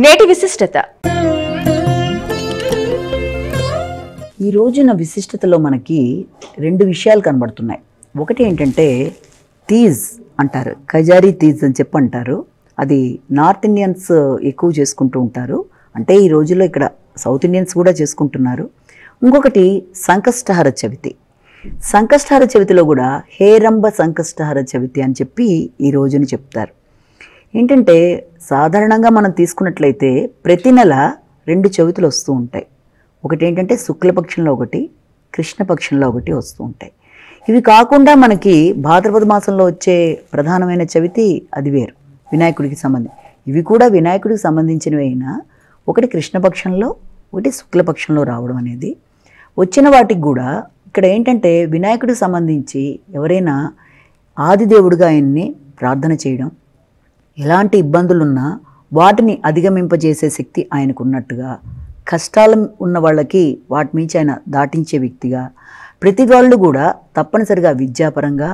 నేటి విశిష్టత. ఈ రోజున విశిష్టతలో మనకి రెండు విషయాలు కనబడుతున్నాయి. ఒకటి ఏంటంటే తీజ్ అంటారు, కజారీ తీజ్ అని చెప్పి అంటారు. అది నార్త్ ఇండియన్స్ ఎక్కువ చేసుకుంటూ ఉంటారు, అంటే ఈ రోజుల్లో ఇక్కడ సౌత్ ఇండియన్స్ కూడా చేసుకుంటున్నారు. ఇంకొకటి సంకష్టహర చవితి. సంకష్టహర చవితిలో కూడా హేరంబ సంకష్టహర చవితి అని చెప్పి ఈ రోజుని చెప్తారు. ఏంటంటే సాధారణంగా మనం తీసుకున్నట్లయితే ప్రతి నెల 2 చవితులు వస్తూ ఉంటాయి. ఒకటి ఏంటంటే శుక్లపక్షంలో ఒకటి, కృష్ణపక్షంలో ఒకటి వస్తూ ఉంటాయి. ఇవి కాకుండా మనకి భాద్రపద మాసంలో వచ్చే ప్రధానమైన చవితి అది వేరు, వినాయకుడికి సంబంధించి. ఇవి కూడా వినాయకుడికి సంబంధించినవి అయినా ఒకటి కృష్ణపక్షంలో ఒకటి శుక్లపక్షంలో రావడం అనేది వచ్చిన వాటికి కూడా ఇక్కడ ఏంటంటే వినాయకుడికి సంబంధించి ఎవరైనా ఆదిదేవుడిగా ఆయన్ని ప్రార్థన చేయడం, ఎలాంటి ఇబ్బందులున్నా వాటిని అధిగమింపజేసే శక్తి ఆయనకు ఉన్నట్టుగా, కష్టాలు ఉన్న వాళ్ళకి వాటి నుంచి ఆయన దాటించే వ్యక్తిగా, ప్రతి వాళ్ళు కూడా తప్పనిసరిగా విద్యాపరంగా,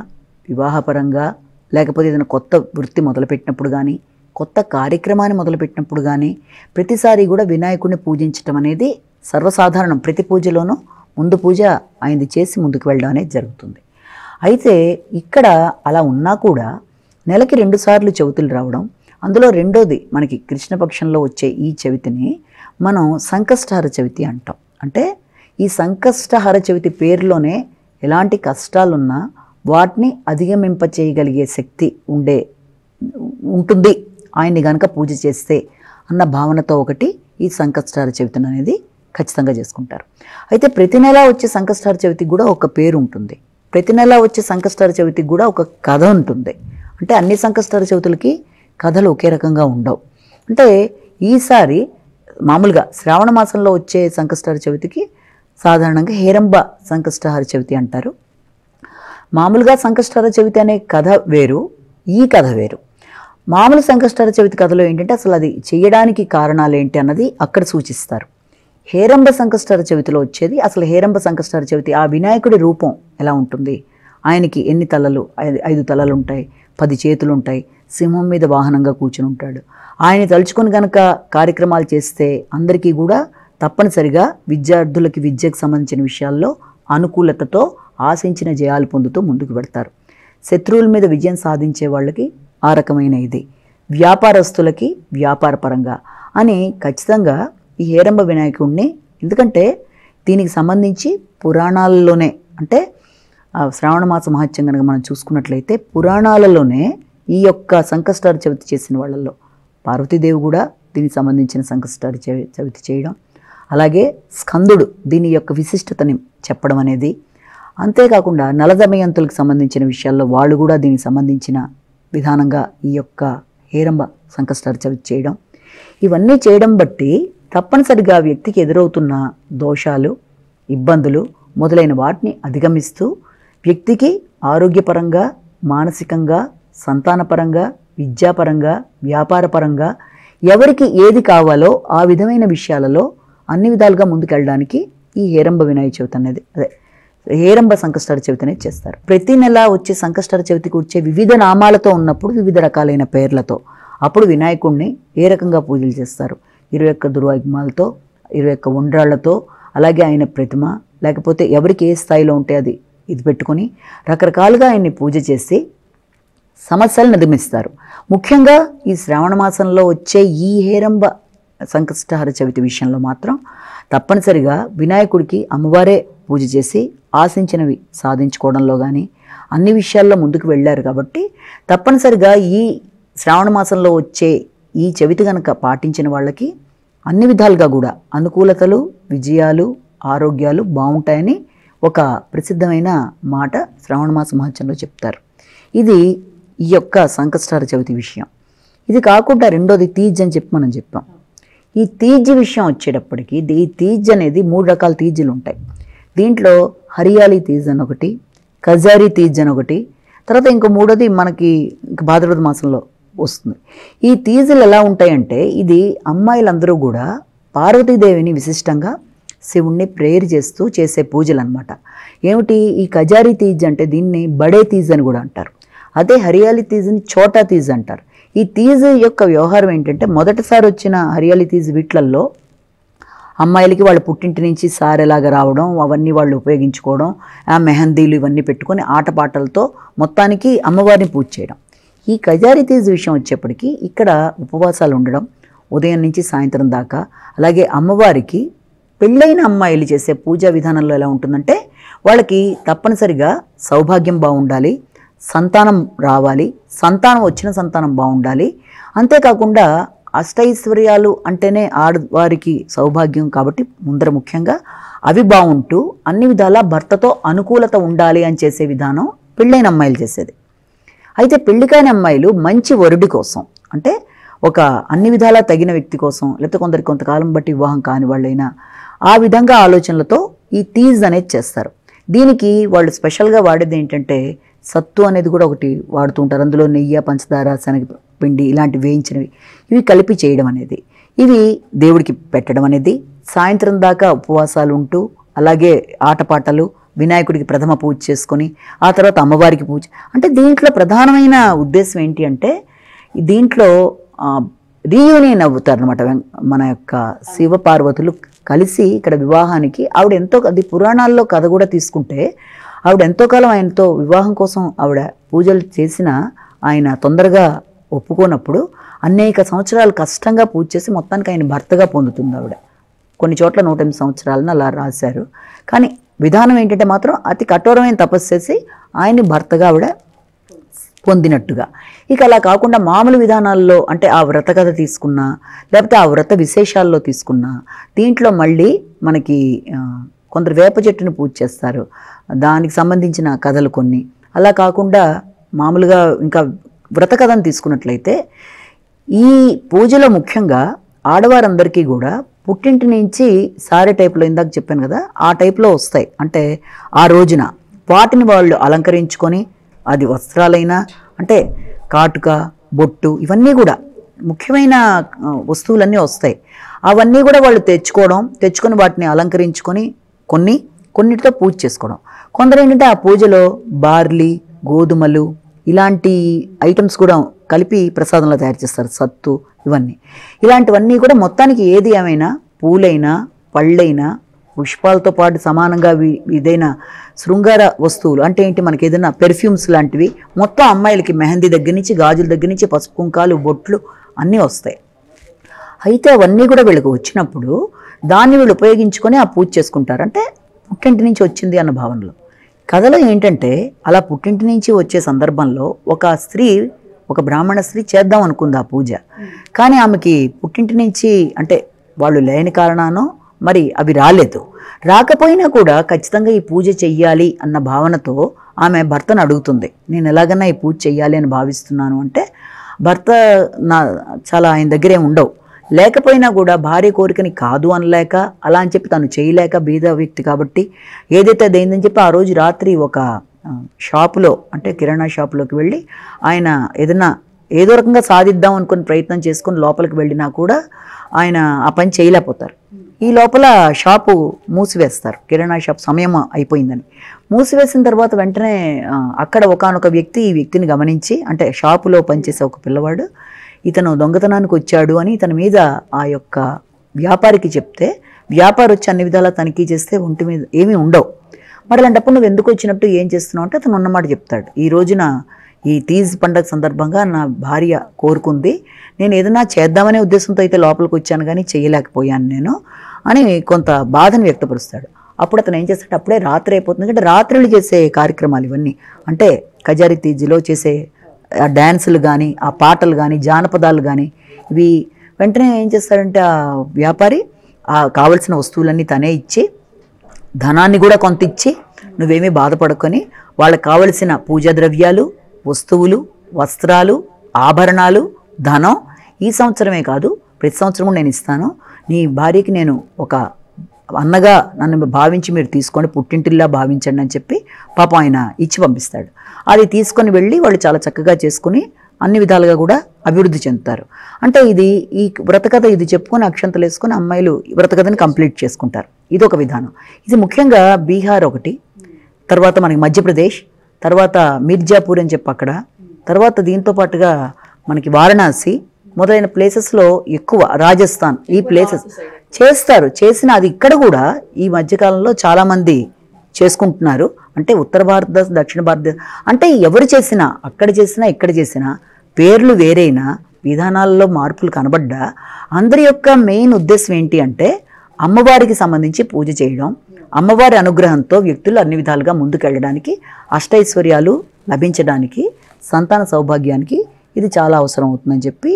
వివాహపరంగా, లేకపోతే ఏదైనా కొత్త వృత్తి మొదలుపెట్టినప్పుడు కానీ, కొత్త కార్యక్రమాన్ని మొదలుపెట్టినప్పుడు కానీ ప్రతిసారి కూడా వినాయకుడిని పూజించడం అనేది సర్వసాధారణం. ప్రతి పూజలోనూ ముందు పూజ ఆయనది చేసి ముందుకు వెళ్ళడం అనేది జరుగుతుంది. అయితే ఇక్కడ అలా ఉన్నా కూడా నెలకి 2 సార్లు చవితులు రావడం, అందులో రెండోది మనకి కృష్ణపక్షంలో వచ్చే ఈ చవితిని మనం సంకష్టహర చవితి అంటాం. అంటే ఈ సంకష్టహర చవితి పేరులోనే ఎలాంటి కష్టాలున్నా వాటిని అధిగమింప చేయగలిగే శక్తి ఉంటుంది ఆయన్ని కనుక పూజ చేస్తే అన్న భావనతో ఒకటి ఈ సంకష్టహర చవితిని అనేది ఖచ్చితంగా చేసుకుంటారు. అయితే ప్రతి నెల వచ్చే సంకష్టహర చవితికి కూడా ఒక పేరు ఉంటుంది, ప్రతి నెల వచ్చే సంకష్టహర చవితికి కూడా ఒక కథ ఉంటుంది. అంటే అన్ని సంకష్టహర చవితులకి కథలు ఒకే రకంగా ఉండవు. అంటే ఈసారి మామూలుగా శ్రావణ మాసంలో వచ్చే సంకష్టహర చవితికి సాధారణంగా హేరంబ సంకష్టహర చవితి అంటారు. మామూలుగా సంకష్టహర చవితి అనే కథ వేరు, ఈ కథ వేరు. మామూలు సంకష్టహర చవితి కథలో ఏంటంటే అసలు అది చేయడానికి కారణాలు ఏంటి అన్నది అక్కడ సూచిస్తారు. హేరంబ సంకష్టహర చవితిలో వచ్చేది అసలు హేరంబ సంకష్టహర చవితి ఆ వినాయకుడి రూపం ఎలా ఉంటుంది, ఆయనకి ఎన్ని తలలు, 5 తలలు ఉంటాయి, 10 చేతులు ఉంటాయి, సింహం మీద వాహనంగా కూర్చుని ఉంటాడు. ఆయన తలుచుకొని కనుక కార్యక్రమాలు చేస్తే అందరికీ కూడా తప్పనిసరిగా విద్యార్థులకి విద్యకు సంబంధించిన విషయాల్లో అనుకూలతతో ఆశించిన జయాలు పొందుతూ ముందుకు పెడతారు. శత్రువుల మీద విజయం సాధించే వాళ్ళకి ఆ రకమైన ఇది, వ్యాపారస్తులకి వ్యాపారపరంగా అని ఖచ్చితంగా ఈ హేరంబ వినాయకుడిని, ఎందుకంటే దీనికి సంబంధించి పురాణాలలోనే, అంటే శ్రావణ మాస మహత్యం కనుక మనం చూసుకున్నట్లయితే పురాణాలలోనే ఈ యొక్క సంకష్టహర చవితి చేసిన వాళ్ళల్లో పార్వతీదేవి కూడా దీనికి సంబంధించిన సంకష్టహర చవితి చేయడం, అలాగే స్కందుడు దీని యొక్క విశిష్టతని చెప్పడం అనేది, అంతేకాకుండా నలదమయంతులకు సంబంధించిన విషయాల్లో వాళ్ళు కూడా దీనికి సంబంధించిన విధానంగా ఈ యొక్క హేరంబ సంకష్టహర చవితి చేయడం, ఇవన్నీ చేయడం బట్టి తప్పనిసరిగా వ్యక్తికి ఎదురవుతున్న దోషాలు, ఇబ్బందులు మొదలైన వాటిని అధిగమిస్తూ వ్యక్తికి ఆరోగ్యపరంగా, మానసికంగా, సంతానపరంగా, విద్యాపరంగా, వ్యాపారపరంగా ఎవరికి ఏది కావాలో ఆ విధమైన విషయాలలో అన్ని విధాలుగా ముందుకెళ్ళడానికి ఈ హేరంబ వినాయక చవితి అనేది, హేరంబ సంకష్టహర చవితి అనేది చేస్తారు. ప్రతి నెల వచ్చే సంకష్టహర చవితికి వచ్చే వివిధ నామాలతో ఉన్నప్పుడు వివిధ రకాలైన పేర్లతో అప్పుడు వినాయకుడిని ఏ రకంగా పూజలు చేస్తారు, 21 దుర్వాగ్మాలతో, 21 ఉండ్రాళ్లతో, అలాగే ఆయన ప్రతిమ, లేకపోతే ఎవరికి ఏ స్థాయిలో ఉంటే అది ఇది పెట్టుకొని రకరకాలుగా ఆయన్ని పూజ చేసి సమస్యలను అధిగమిస్తారు. ముఖ్యంగా ఈ శ్రావణ మాసంలో వచ్చే ఈ హేరంబ సంకష్టహర చవితి విషయంలో మాత్రం తప్పనిసరిగా వినాయకుడికి అమ్మవారే పూజ చేసి ఆశించినవి సాధించుకోవడంలో కానీ అన్ని విషయాల్లో ముందుకు వెళ్ళారు. కాబట్టి తప్పనిసరిగా ఈ శ్రావణ మాసంలో వచ్చే ఈ చవితి కనుక పాటించిన వాళ్ళకి అన్ని విధాలుగా కూడా అనుకూలతలు, విజయాలు, ఆరోగ్యాలు బాగుంటాయని ఒక ప్రసిద్ధమైన మాట శ్రావణ మాస మహత్యంలో చెప్తారు. ఇది ఈ యొక్క సంకష్టహర చవితి విషయం. ఇది కాకుండా రెండోది తీజ్ అని చెప్పి మనం చెప్పాం. ఈ తీజ్ విషయం వచ్చేటప్పటికి ఈ తీజ్ అనేది 3 రకాల తీజ్లు ఉంటాయి. దీంట్లో హరియాలి తీజ్ అని ఒకటి, కజారీ తీజ్ అని ఒకటి, తర్వాత ఇంకో మూడోది మనకి భాద్రపద మాసంలో వస్తుంది. ఈ తీజులు ఎలా ఉంటాయంటే ఇది అమ్మాయిలందరూ కూడా పార్వతీదేవిని విశిష్టంగా శివుణ్ణి ప్రేయర్ చేస్తూ చేసే పూజలు అనమాట. ఏమిటి ఈ కజారీ తీజ్ అంటే దీన్ని బడే తీజ్ అని కూడా అంటారు. అదే హరియాలి తీజ్ని చోటా తీజ్ అంటారు. ఈ తీజ్ యొక్క వ్యవహారం ఏంటంటే మొదటిసారి వచ్చిన హరియాలి తీజ్ వీట్లల్లో అమ్మాయిలకి వాళ్ళ పుట్టింటి నుంచి సారెలాగా రావడం, అవన్నీ వాళ్ళు ఉపయోగించుకోవడం, ఆ మెహందీలు ఇవన్నీ పెట్టుకొని ఆటపాటలతో మొత్తానికి అమ్మవారిని పూజ చేయడం. ఈ కజారి తీజ్ విషయం వచ్చేప్పటికీ ఇక్కడ ఉపవాసాలు ఉండడం ఉదయం నుంచి సాయంత్రం దాకా. అలాగే అమ్మవారికి పెళ్ళైన అమ్మాయిలు చేసే పూజా విధానంలో ఎలా ఉంటుందంటే వాళ్ళకి తప్పనిసరిగా సౌభాగ్యం బాగుండాలి, సంతానం రావాలి, సంతానం వచ్చిన సంతానం బాగుండాలి. అంతేకాకుండా అష్టైశ్వర్యాలు అంటేనే ఆడవారికి సౌభాగ్యం కాబట్టి ముందర ముఖ్యంగా అవి బాగుంటూ అన్ని విధాలా భర్తతో అనుకూలత ఉండాలి అని చేసే విధానం పెళ్ళైన అమ్మాయిలు చేసేది. అయితే పెళ్ళికాని అమ్మాయిలు మంచి వరుడి కోసం, అంటే ఒక అన్ని విధాలా తగిన వ్యక్తి కోసం, లేకపోతే కొంతకాలం బట్టి వివాహం కాని వాళ్ళైనా ఆ విధంగా ఆలోచనలతో ఈ తీజ్ అనేది చేస్తారు. దీనికి వాళ్ళు స్పెషల్గా వాడేది ఏంటంటే సత్తు అనేది కూడా ఒకటి వాడుతూ ఉంటారు. అందులో నెయ్యి, పంచదార, శనగపిండి ఇలాంటి వేయించినవి ఇవి కలిపి చేయడం అనేది, ఇవి దేవుడికి పెట్టడం అనేది, సాయంత్రం దాకా ఉపవాసాలు ఉంటూ అలాగే ఆటపాటలు, వినాయకుడికి ప్రథమ పూజ చేసుకొని ఆ తర్వాత అమ్మవారికి పూజ. అంటే దీంట్లో ప్రధానమైన ఉద్దేశం ఏంటి అంటే దీంట్లో రీయూనియన్ అవుతారు అనమాట. మన యొక్క శివపార్వతులు కలిసి ఇక్కడ వివాహానికి ఆవిడ ఎంతో, అది పురాణాల్లో కథ కూడా తీసుకుంటే ఆవిడ ఎంతో కాలం ఆయనతో వివాహం కోసం ఆవిడ పూజలు చేసినా ఆయన తొందరగా ఒప్పుకోనప్పుడు అనేక సంవత్సరాలు కష్టంగా పూజ చేసి మొత్తానికి ఆయన భర్తగా పొందుతుంది ఆవిడ. కొన్ని చోట్ల 108 సంవత్సరాలను అలా రాశారు. కానీ విధానం ఏంటంటే మాత్రం అతి కఠోరమైన తపస్సు చేసి ఆయన్ని భర్తగా ఆవిడ పొందినట్టుగా. ఇక అలా కాకుండా మామూలు విధానాల్లో అంటే ఆ వ్రత కథ తీసుకున్నా లేకపోతే ఆ వ్రత విశేషాల్లో తీసుకున్నా దీంట్లో మళ్ళీ మనకి కొందరు వేప చెట్టుని పూజ చేస్తారు, దానికి సంబంధించిన కథలు కొన్ని. అలా కాకుండా మామూలుగా ఇంకా వ్రత కథను తీసుకున్నట్లయితే ఈ పూజలో ముఖ్యంగా ఆడవారందరికీ కూడా పుట్టింటి నుంచి సారీ టైప్లో ఇందాక చెప్పాను కదా ఆ టైప్లో వస్తాయి. అంటే ఆ రోజున వాటిని వాళ్ళు అలంకరించుకొని, అది వస్త్రాలైనా అంటే కాటుక, బొట్టు ఇవన్నీ కూడా ముఖ్యమైన వస్తువులన్నీ వస్తాయి. అవన్నీ కూడా వాళ్ళు తెచ్చుకొని వాటిని అలంకరించుకొని కొన్నిటితో పూజ చేసుకోవడం. కొందరు ఏంటంటే ఆ పూజలో బార్లీ, గోధుమలు ఇలాంటి ఐటమ్స్ కూడా కలిపి ప్రసాదంలో తయారు చేస్తారు, సత్తు ఇవన్నీ. ఇలాంటివన్నీ కూడా మొత్తానికి ఏది ఏమైనా పూలైనా పళ్ళైనా పుష్పాలతో పాటు సమానంగా ఏదైనా శృంగార వస్తువులు అంటే ఏంటి, మనకి ఏదైనా పెర్ఫ్యూమ్స్ లాంటివి మొత్తం అమ్మాయిలకి మెహందీ దగ్గర నుంచి, గాజుల దగ్గర నుంచి, పసుపు కుంకాలు, బొట్లు అన్నీ వస్తాయి. అయితే అవన్నీ కూడా వీళ్ళకి వచ్చినప్పుడు దాన్ని వీళ్ళు ఉపయోగించుకొని ఆ పూజ చేసుకుంటారు. అంటే పుట్టింటి నుంచి వచ్చింది అన్న భావనలో. కథలో ఏంటంటే అలా పుట్టింటి నుంచి వచ్చే సందర్భంలో ఒక బ్రాహ్మణ స్త్రీ చేద్దాం అనుకుంది ఆ పూజ. కానీ ఆమెకి పుట్టింటి నుంచి అంటే వాళ్ళు లేని కారణానో మరి అవి రాకపోయినా కూడా ఖచ్చితంగా ఈ పూజ చెయ్యాలి అన్న భావనతో ఆమె భర్తను అడుగుతుంది, నేను ఎలాగన్నా ఈ పూజ చెయ్యాలి అని భావిస్తున్నాను. అంటే భర్త చాలా ఆయన దగ్గరే ఉండవు, లేకపోయినా కూడా భార్య కోరికని కాదు అనలేక అలా అని చెప్పి తను చేయలేక బీద వ్యక్తి కాబట్టి ఏదైతే అదైందని చెప్పి ఆ రోజు రాత్రి ఒక షాపులో అంటే కిరాణా షాపులోకి వెళ్ళి ఆయన ఏదో రకంగా సాధిద్దాం అనుకుని ప్రయత్నం చేసుకుని లోపలికి వెళ్ళినా కూడా ఆయన ఆ పని చేయలేకపోతారు. ఈ లోపల షాపు మూసివేస్తారు, కిరాణా షాప్ సమయం అయిపోయిందని. మూసివేసిన తర్వాత వెంటనే అక్కడ ఒకానొక వ్యక్తి ఈ వ్యక్తిని గమనించి, అంటే షాపులో పనిచేసే ఒక పిల్లవాడు ఇతను దొంగతనానికి వచ్చాడు అని ఇతని మీద ఆ యొక్క వ్యాపారికి చెప్తే, వ్యాపారి వచ్చి అన్ని విధాలా తనిఖీ చేస్తే ఒంటి మీద ఏమీ ఉండవు. మరి అలాంటప్పుడు నువ్వు ఎందుకు వచ్చినట్టు, ఏం చేస్తున్నావు అంటే అతను ఉన్నమాట చెప్తాడు. ఈ రోజున ఈ తీజ్ పండగ సందర్భంగా నా భార్య కోరుకుంది, నేను ఏదైనా చేద్దామనే ఉద్దేశంతో అయితే లోపలికి వచ్చాను కానీ చేయలేకపోయాను నేను అని కొంత బాధను వ్యక్తపరుస్తాడు. అప్పుడు అతను ఏం చేస్తాడు, అప్పుడే రాత్రి అయిపోతుంది, అంటే రాత్రులు చేసే కార్యక్రమాలు ఇవన్నీ, అంటే కజారి తీజ్లో చేసే ఆ డ్యాన్సులు కానీ, ఆ పాటలు కానీ, జానపదాలు కానీ, ఇవి వెంటనే ఏం చేస్తాడంటే ఆ వ్యాపారి ఆ కావలసిన వస్తువులన్నీ తనే ఇచ్చి, ధనాన్ని కూడా కొంత ఇచ్చి, నువ్వేమీ బాధపడుకొని వాళ్ళకి కావలసిన పూజా ద్రవ్యాలు, వస్తువులు, వస్త్రాలు, ఆభరణాలు, ధనం ఈ సంవత్సరమే కాదు ప్రతి సంవత్సరము నేను ఇస్తాను, నీ భార్యకి నేను ఒక అన్నగా నన్ను భావించి మీరు తీసుకొని పుట్టింటిల్లా భావించండి అని చెప్పి పాపం ఆయన ఇచ్చి పంపిస్తాడు. అది తీసుకొని వెళ్ళి వాళ్ళు చాలా చక్కగా చేసుకుని అన్ని విధాలుగా కూడా అభివృద్ధి చెందుతారు. అంటే ఈ వ్రతకథ ఇది చెప్పుకొని అక్షంతలు వేసుకొని అమ్మాయిలు వ్రతకథని కంప్లీట్ చేసుకుంటారు. ఇది ఒక విధానం. ఇది ముఖ్యంగా బీహార్ ఒకటి, తర్వాత మనకి మధ్యప్రదేశ్, తర్వాత మిర్జాపూర్ అని చెప్పి అక్కడ, తర్వాత దీంతో పాటుగా మనకి వారణాసి మొదలైన ప్లేసెస్లో ఎక్కువ, రాజస్థాన్ ఈ ప్లేసెస్ చేస్తారు. చేసిన అది ఇక్కడ కూడా ఈ మధ్యకాలంలో చాలామంది చేసుకుంటున్నారు. అంటే ఉత్తర భారతదేశ దక్షిణ భారతదేశం అంటే ఎవరు చేసినా, అక్కడ చేసినా ఇక్కడ చేసినా, పేర్లు వేరైనా, విధానాల్లో మార్పులు కనబడ్డా అందరి యొక్క మెయిన్ ఉద్దేశం ఏంటి అంటే అమ్మవారికి సంబంధించి పూజ చేయడం, అమ్మవారి అనుగ్రహంతో వ్యక్తులు అన్ని విధాలుగా ముందుకెళ్ళడానికి, అష్టైశ్వర్యాలు లభించడానికి, సంతాన సౌభాగ్యానికి ఇది చాలా అవసరం అవుతుందని చెప్పి